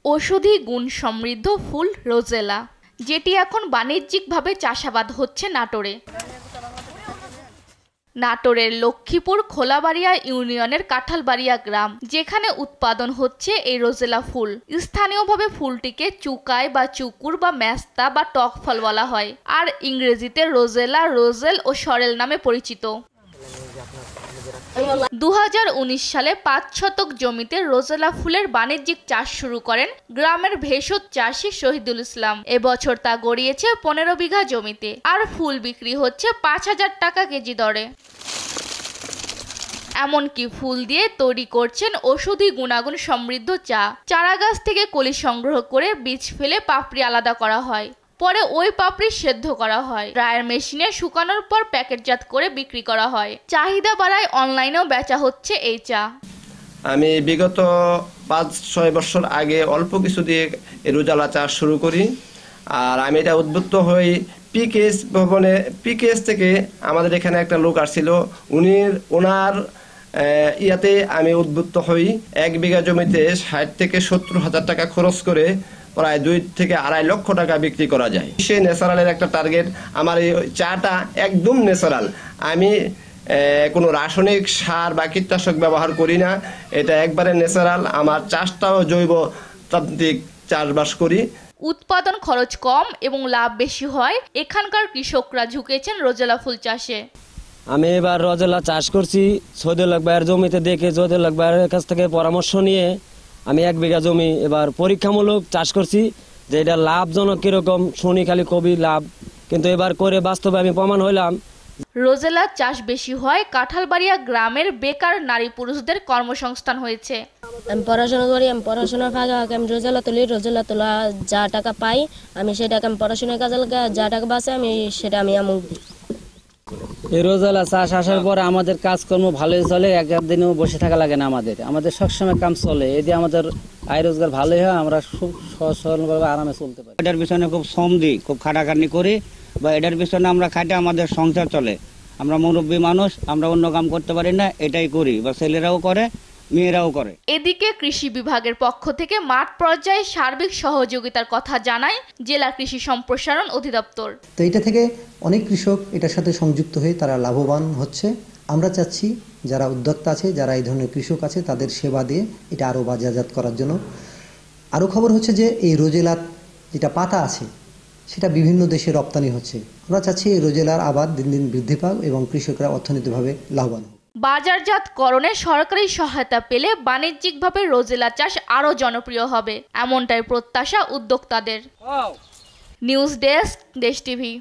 ঔষধি গুণ সমৃদ্ধ ফুল রোজেলা, যেটি এখন বাণিজ্যিকভাবে চাষাবাদ হচ্ছে নাটোরে। নাটোরের লক্ষ্মীপুর খোলাবাড়িয়া ইউনিয়নের কাঁঠালবাড়িয়া গ্রাম, যেখানে উৎপাদন হচ্ছে এই রোজেলা ফুল। স্থানীয়ভাবে ফুলটিকে চুকাই বা চুকুর বা মেস্তা বা টক ফল বলা হয়, আর ইংরেজিতে রোজেলা, রোজেল ও সরেল নামে পরিচিত। 2019 সালে 5 শতক জমিতে রোজেলা ফুলের বাণিজ্যিক চাষ শুরু করেন গ্রামের ভেষজ চাষী শহীদুল ইসলাম। এবছর তা গড়িয়েছে 15 বিঘা জমিতে, আর ফুল বিক্রি হচ্ছে 5,000 টাকা কেজি দরে। এমনকি ফুল দিয়ে তৈরি করছেন ঔষধি গুণাগুণ সমৃদ্ধ চা। চারা গাছ থেকে কলি সংগ্রহ করে বীজ ফেলে পাপড়ি আলাদা করা হয়, পরে ওই পাপড়ি সেদ্ধ করা হয়, ড্রায়ার মেশিনে শুকানোর পর প্যাকেটজাত করে বিক্রি করা হয়। চাহিদা বাড়ায় অনলাইনেও বেচা হচ্ছে এই চা। আমি বিগত 5-6 বছর আগে অল্প কিছু দিয়ে রোজেলা চাষ শুরু করি, আর আমি এটা উদ্বুদ্ধ হই পিকেএস থেকে। আমাদের এখানে একটা লোক আসছিল, ওনার ইয়াতে আমি উদ্বুদ্ধ হই। 1 বিঘা জমিতে 60 থেকে 70 হাজার টাকা খরচ করে প্রায় 2 থেকে 2.5 লক্ষ টাকা বিক্রি করা যায়। সেই ন্যাচারালের একটা টার্গেট। আমার এই চাটা একদম ন্যাচারাল। আমি কোনো রাসায়নিক সার বা কীটনাশক ব্যবহার করি না, এটা একবারে ন্যাচারাল। আমার চাষটাও জৈব তান্ত্রিক চাষবাস করি। উৎপাদন খরচ কম এবং লাভ বেশি হয়। এখানকার কৃষকরা ঝুঁকেছেন রোজেলা ফুল চাষে। আমি এবার রোজেলা চাষ করছি শহীদুল হক ভাইয়ের জমিতে দেখে, শহীদুল হক ভাইয়ের কাছ থেকে পরামর্শ নিয়ে আমি 1 বিঘা জমি এবার পরীক্ষামূলক চাষ করছি যে এটা লাভজনক কিরকম। শুনি খালি কবি লাভ, কিন্তু এবার করে বাস্তবে আমি প্রমাণ হইলাম। রোজেলা চাষ বেশি হয় কাঁঠালবাড়িয়া গ্রামের বেকার নারী পুরুষদের কর্মসংস্থান হয়েছে। আমি পড়াশোনা করি, আমি পড়াশোনার ফাঁকে ফাঁকে আমি রোজেলা তুলি। রোজেলা তোলা যা টাকা পাই আমি সেই টাকা আমি পড়াশোনার কাজে লাগা, যা টাকা বাঁচে আমি সেটা আমি আমুক দিই। এই রোজেলা চাষ আসার পরে আমাদের কাজকর্ম ভালোই চলে, একদিনও বসে থাকা লাগে না। আমাদের সবসময় কাম চলে, এতে আমাদের আয় রোজগার ভালোই হয়, আমরা খুব সহজভাবে আরামে চলতে পারি। এটার পিছনে খুব শ্রম দিই, খুব খাটাখাটনি করি, বা এটার পিছনে আমরা খাটে আমাদের সংসার চলে। আমরা মুরব্বী মানুষ, আমরা অন্য কাম করতে পারি না, এটাই করি, বা ছেলেরাও করে মেয়েরাও করে। এদিকে কৃষি বিভাগের পক্ষ থেকে মাঠ পর্যায়ে সার্বিক সহযোগিতার কথা জানায় জেলা কৃষি সম্প্রসারণ অধিদপ্তর। তো এটা থেকে অনেক কৃষক এটার সাথে সংযুক্ত হয়ে তারা লাভবান হচ্ছে। আমরা চাচ্ছি যারা উদ্যোক্তা আছে, যারা এই ধরনের কৃষক আছে, তাদের সেবা দিয়ে এটা আরও বাজারজাত করার জন্য। আরও খবর হচ্ছে যে এই রোজেলার যেটা পাতা আছে সেটা বিভিন্ন দেশে রপ্তানি হচ্ছে। আমরা চাচ্ছি এই রোজেলার আবাদ দিন দিন বৃদ্ধি পাক এবং কৃষকরা অর্থনৈতিকভাবে লাভবান হোক। বাজারজাতকরণে সরকারি সহায়তা পেলে বাণিজ্যিকভাবে রোজেলা চাষ আরও জনপ্রিয় হবে, এমনটাই প্রত্যাশা উদ্যোক্তাদের। নিউজ ডেস্ক, দেশ টিভি।